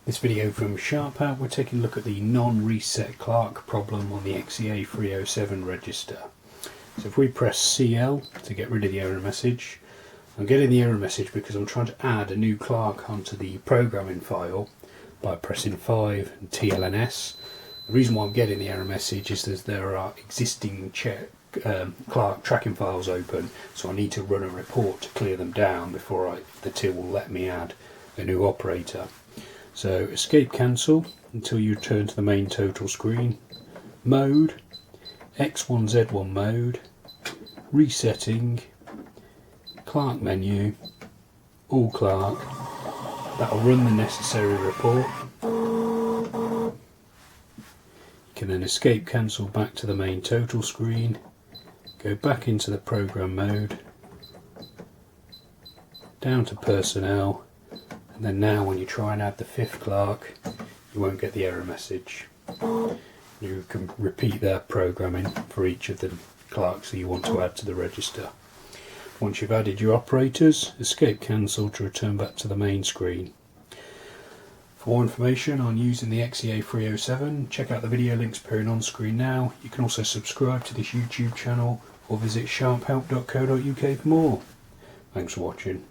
This video from Sharp Out, we're taking a look at the non-reset Clerk problem on the XEA307 register. So if we press CL to get rid of the error message, I'm getting the error message because I'm trying to add a new Clerk onto the programming file by pressing 5 and TLNS. The reason why I'm getting the error message is that there are existing Clerk tracking files open, so I need to run a report to clear them down before the till will let me add a new operator. So escape cancel until you return to the main total screen. Mode, X1Z1 mode, resetting, Clerk menu, all Clerk. That will run the necessary report. You can then escape cancel back to the main total screen, go back into the program mode, down to personnel, and then now when you try and add the fifth Clerk, you won't get the error message. You can repeat that programming for each of the Clerks that you want to add to the register. Once you've added your operators, escape cancel to return back to the main screen. For more information on using the XEA407, check out the video links appearing on screen now. You can also subscribe to this YouTube channel or visit sharphelp.co.uk for more. Thanks for watching.